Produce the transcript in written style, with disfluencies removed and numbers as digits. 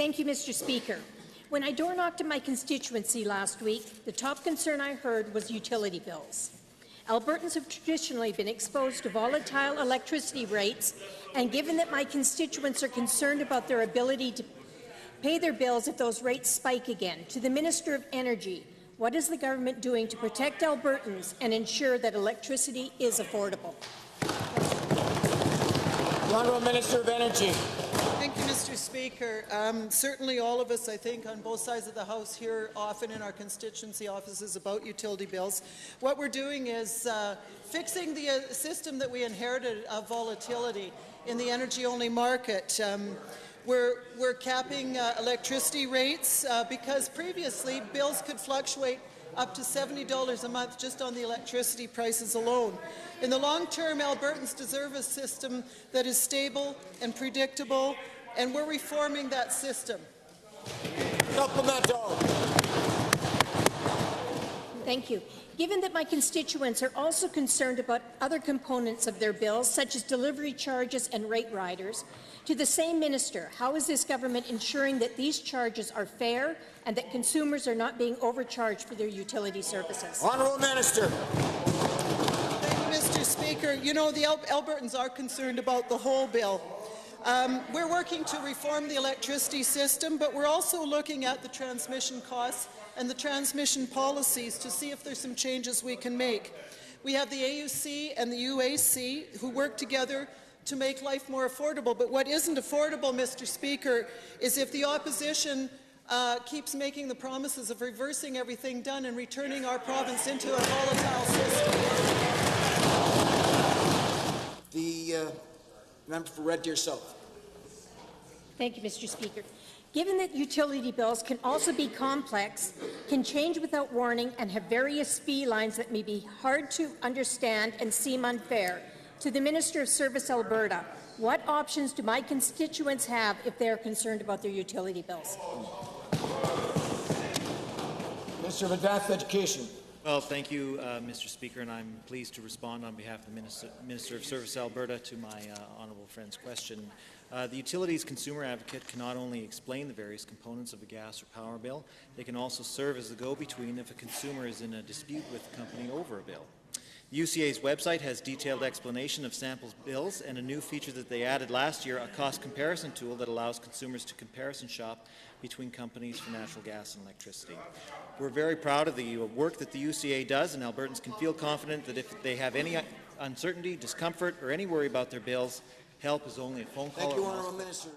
Thank you, Mr. Speaker. When I door-knocked in my constituency last week, the top concern I heard was utility bills. Albertans have traditionally been exposed to volatile electricity rates, and given that my constituents are concerned about their ability to pay their bills if those rates spike again, to the Minister of Energy, what is the government doing to protect Albertans and ensure that electricity is affordable? The Honourable Minister of Energy. Thank you, Mr. Speaker. Certainly all of us, I think, on both sides of the House hear often in our constituency offices about utility bills. What we're doing is fixing the system that we inherited of volatility in the energy-only market. We're capping electricity rates because previously bills could fluctuate up to $70 a month just on the electricity prices alone. In the long term, Albertans deserve a system that is stable and predictable, and we're reforming that system. Supplemental. Thank you. Given that my constituents are also concerned about other components of their bills, such as delivery charges and rate riders, to the same minister, how is this government ensuring that these charges are fair and that consumers are not being overcharged for their utility services? Honourable Minister. Thank you, Mr. Speaker. You know, the Albertans are concerned about the whole bill. We're working to reform the electricity system, but we're also looking at the transmission costs and the transmission policies to see if there's some changes we can make. We have the AUC and the UAC who work together to make life more affordable. But what isn't affordable, Mr. Speaker, is if the opposition keeps making the promises of reversing everything done and returning our province into a volatile system. The member for Red Deer South. Thank you, Mr. Speaker. Given that utility bills can also be complex, can change without warning, and have various fee lines that may be hard to understand and seem unfair, to the Minister of Service Alberta, what options do my constituents have if they are concerned about their utility bills? Minister of Advanced Education. Well, thank you, Mr. Speaker, and I'm pleased to respond on behalf of the Minister of Service Alberta to my honourable friend's question. The Utilities Consumer Advocate can not only explain the various components of a gas or power bill, they can also serve as the go-between if a consumer is in a dispute with the company over a bill. The UCA's website has detailed explanation of sample bills and a new feature that they added last year, a cost comparison tool that allows consumers to comparison shop between companies for natural gas and electricity. We're very proud of the work that the UCA does, and Albertans can feel confident that if they have any uncertainty, discomfort, or any worry about their bills, help is only a phone call. Thank you, Honourable Minister.